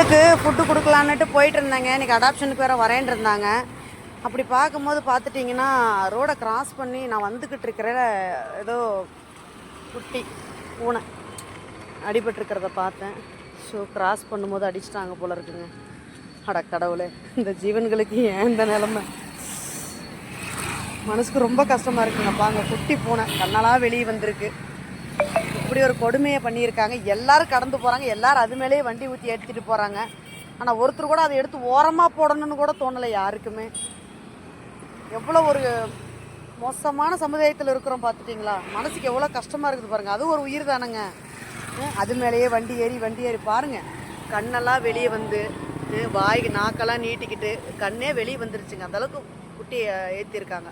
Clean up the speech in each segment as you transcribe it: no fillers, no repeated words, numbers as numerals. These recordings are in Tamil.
இதுங்களுக்கு ஃபுட்டு கொடுக்கலான்னுட்டு போயிட்டு இருந்தாங்க. இன்றைக்கி அடாப்ஷனுக்கு வேறு வரேன் இருந்தாங்க. அப்படி பார்க்கும்போது பார்த்துட்டிங்கன்னா ரோடை கிராஸ் பண்ணி நான் வந்துக்கிட்டு இருக்கிற ஏதோ குட்டி பூனை அடிபட்டிருக்கிறத பார்த்தேன். ஸோ கிராஸ் பண்ணும்போது அடிச்சிட்டாங்க போல இருக்குங்க. அட கடவுளே, இந்த ஜீவன்களுக்கு ஏன் இந்த நிலமை? மனசுக்கு ரொம்ப கஷ்டமாக இருக்குங்கப்பா. அங்கே குட்டி பூனை கண்ணெல்லாம் வெளியே வந்திருக்கு. இப்படி ஒரு கொடுமையை பண்ணியிருக்காங்க. எல்லோரும் கடந்து போகிறாங்க, எல்லோரும் அது மேலேயே வண்டி ஊற்றி எடுத்துகிட்டு போகிறாங்க. ஆனால் ஒருத்தர் கூட அதை எடுத்து ஓரமாக போடணும்னு கூட தோணலை யாருக்குமே. எவ்வளோ ஒரு மோசமான சமுதாயத்தில் இருக்கிறோம் பார்த்துட்டிங்களா? மனசுக்கு எவ்வளோ கஷ்டமாக இருக்குது பாருங்கள். அதுவும் ஒரு உயிர் தானேங்க. அது மேலேயே வண்டி ஏறி பாருங்கள். கண்ணெல்லாம் வெளியே வந்து வாய்க்கு நாக்கெல்லாம் நீட்டிக்கிட்டு கண்ணே வெளியே வந்துருச்சுங்க. அந்தளவுக்கு குட்டி ஏற்றிருக்காங்க.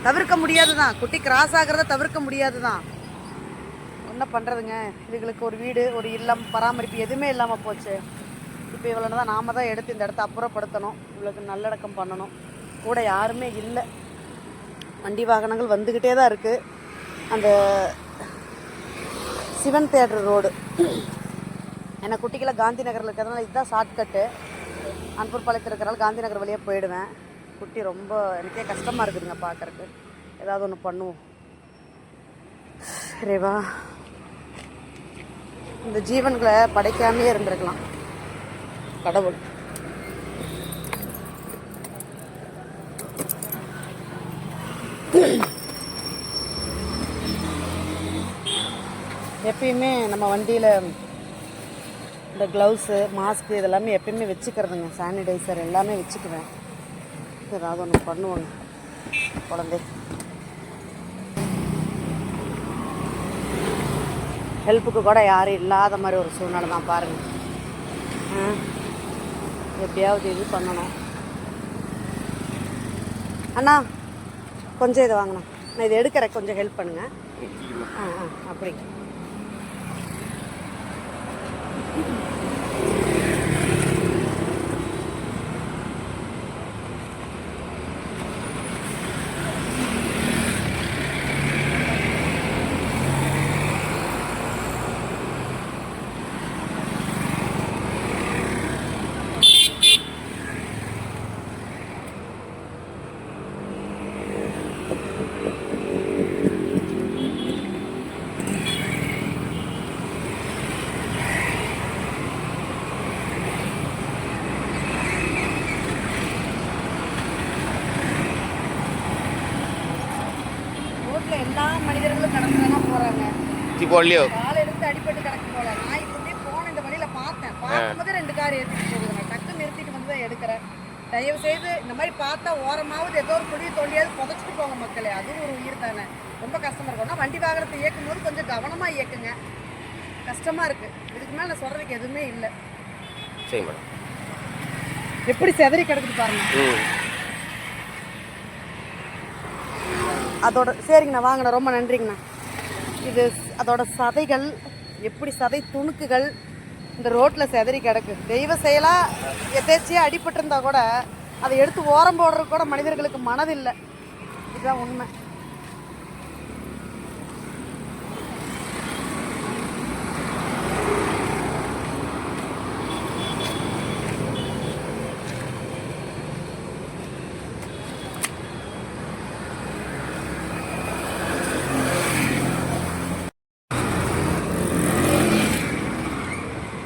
தவிர்க்க முடியாது தான், குட்டி கிராஸ் ஆகிறத தவிர்க்க முடியாது தான். என்ன பண்ணுறதுங்க? இதுகளுக்கு ஒரு வீடு, ஒரு இல்லம், பராமரிப்பு எதுவுமே இல்லாமல் போச்சு. இப்போ இவ்வளோ தான் நாம் தான் எடுத்து இந்த இடத்த அப்புறப்படுத்தணும். இவளுக்கு நல்லடக்கம் பண்ணணும். கூட யாருமே இல்லை. வண்டி வாகனங்கள் வந்துக்கிட்டே தான் இருக்குது. அந்த சிவன் தியேட்டர் ரோடு ஏன்னா குட்டிக்கெல்லாம் காந்தி நகரில் இருக்கிறதுனால இதுதான் ஷார்ட்கட்டு. அன்பூர் பாளையத்தில் இருக்கிறனால காந்தி நகர் வழியாக போயிடுவேன். குட்டி ரொம்ப எனக்கே கஷ்டமாக இருக்குதுங்க பார்க்குறக்கு. ஏதாவது ஒன்று பண்ணுவோம். ரேவா, இந்த ஜீவன்களை படைக்காமே இருந்திருக்கலாம் கடவுள். எப்பயுமே நம்ம வண்டியில் இந்த க்ளவுஸு, மாஸ்க்கு இதெல்லாமே எப்பயுமே வச்சுக்கிறதுங்க. சானிடைசர் எல்லாமே வச்சுக்குவேன். ஏதாவது ஒன்று பண்ணுவோங்க குழந்தை. ஹெல்ப்புக்கு கூட யாரும் இல்லாத மாதிரி ஒரு சூழ்நிலை தான் பாருங்கள். எப்படியாவது இது பண்ணணும். அண்ணா கொஞ்சம் இதை வாங்கண்ணா, நான் இதை எடுக்கிறேன், கொஞ்சம் ஹெல்ப் பண்ணுங்கள். அப்படி எல்லா மனிதர்களும் கடந்து போறாங்க. கால் எடுத்து அடிபட்டு கிடக்கு போல. நான் இப்பவே போன இந்த வழியில பார்க்கும்போது 2 கார் ஏற்றிட்டு போகுது. டக்கு நிறுத்திட்டு வந்து தான் எடுக்கிறேன். தயவு செய்து இந்த மாதிரி பார்த்தா ஓரமாவது ஏதோ ஒரு குழியை தோண்டியாவது புதைச்சிட்டு போங்க மக்களே. அதுவும் ஒரு உயிர் தானே. ரொம்ப கஷ்டமா இருக்கும். வண்டி வாகனத்தை இயக்கும் போது கொஞ்சம் கவனமா இயக்குங்க. கஷ்டமா இருக்கு. இதுக்கு மேல நான் சொல்றதுக்கு எதுவுமே இல்லை. சரி மேடம், எப்படி செதறி கிடக்குது பாருங்க. அதோட சரிங்கண்ணா, வாங்கண்ணா, ரொம்ப நன்றிங்கண்ணா. இது அதோட சதைகள், எப்படி சதை துணுக்குகள் இந்த ரோட்டில் செதறி கிடக்கு. தெய்வ செயலாக எதேச்சியாக அடிபட்டிருந்தா கூட அதை எடுத்து ஓரம் போடுறதுக்கு கூட மனிதர்களுக்கு மனதில்லை. இதுதான் உண்மை.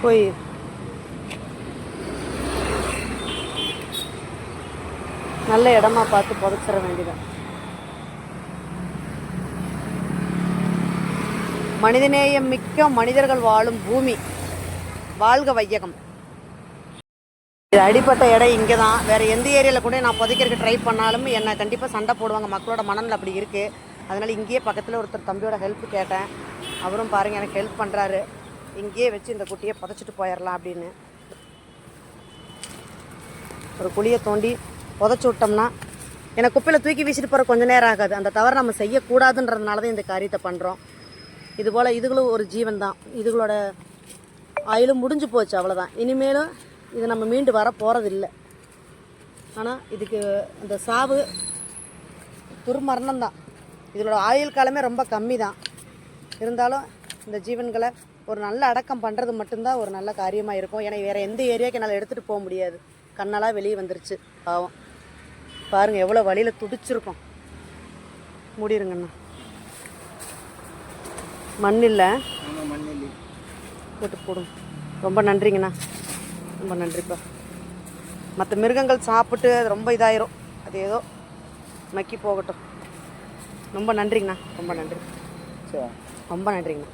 போய் நல்ல இடமா பார்த்து புதைச்சிட வேண்டியதான். மனிதநேயம் மிக்க மனிதர்கள் வாழும் பூமி. வாழ்க வையகம். இது அடிப்பட்ட இடம் இங்கே தான். வேறு எந்த ஏரியாவில் கூட நான் புதைக்கிறதுக்கு ட்ரை பண்ணாலும் என்னை கண்டிப்பாக சண்டை போடுவாங்க. மக்களோட மனநிலை அப்படி இருக்குது. அதனால் இங்கேயே பக்கத்தில் ஒருத்தர் தம்பியோட ஹெல்ப் கேட்டேன். அவரும் பாருங்கள் எனக்கு ஹெல்ப் பண்ணுறாரு. இங்கேயே வச்சு இந்த குட்டியை புதைச்சிட்டு போயிடலாம் அப்படின்னு. ஒரு குழியை தோண்டி புதைச்சி விட்டோம்னா எனக்கு குப்பையில் தூக்கி வீசிட்டு போகிற கொஞ்சம் நேரம் ஆகாது. அந்த தவறை நம்ம செய்யக்கூடாதுன்றதுனால தான் இந்த காரியத்தை பண்ணுறோம். இதுபோல் இதுகளும் ஒரு ஜீவன் தான். இதுகளோட ஆயிலும் முடிஞ்சு போச்சு, அவ்வளோதான். இனிமேலும் இது நம்ம மீண்டு வர போகிறதில்லை. ஆனால் இதுக்கு அந்த சாவு துர்மரணம் தான். இதோட ஆயுள் காலமே ரொம்ப கம்மி தான். இருந்தாலும் இந்த ஜீவன்களை ஒரு நல்ல அடக்கம் பண்ணுறது மட்டும்தான் ஒரு நல்ல காரியமாக இருக்கும். ஏன்னா வேறு எந்த ஏரியாவுக்கு என்னால் எடுத்துகிட்டு போக முடியாது. கண்ணெல்லாம் வெளியே வந்துருச்சு பாவம். பாருங்கள் எவ்வளோ வழியில் துடிச்சிருக்கோம். மூடிருங்கண்ணா. மண் இல்லை போட்டு போடும். ரொம்ப நன்றிங்கண்ணா, ரொம்ப நன்றிப்பா. மற்ற மிருகங்கள் சாப்பிட்டு அது ரொம்ப இதாயிரும். அது ஏதோ மக்கி போகட்டும். ரொம்ப நன்றிங்கண்ணா, ரொம்ப நன்றி, ரொம்ப நன்றிங்கண்ணா.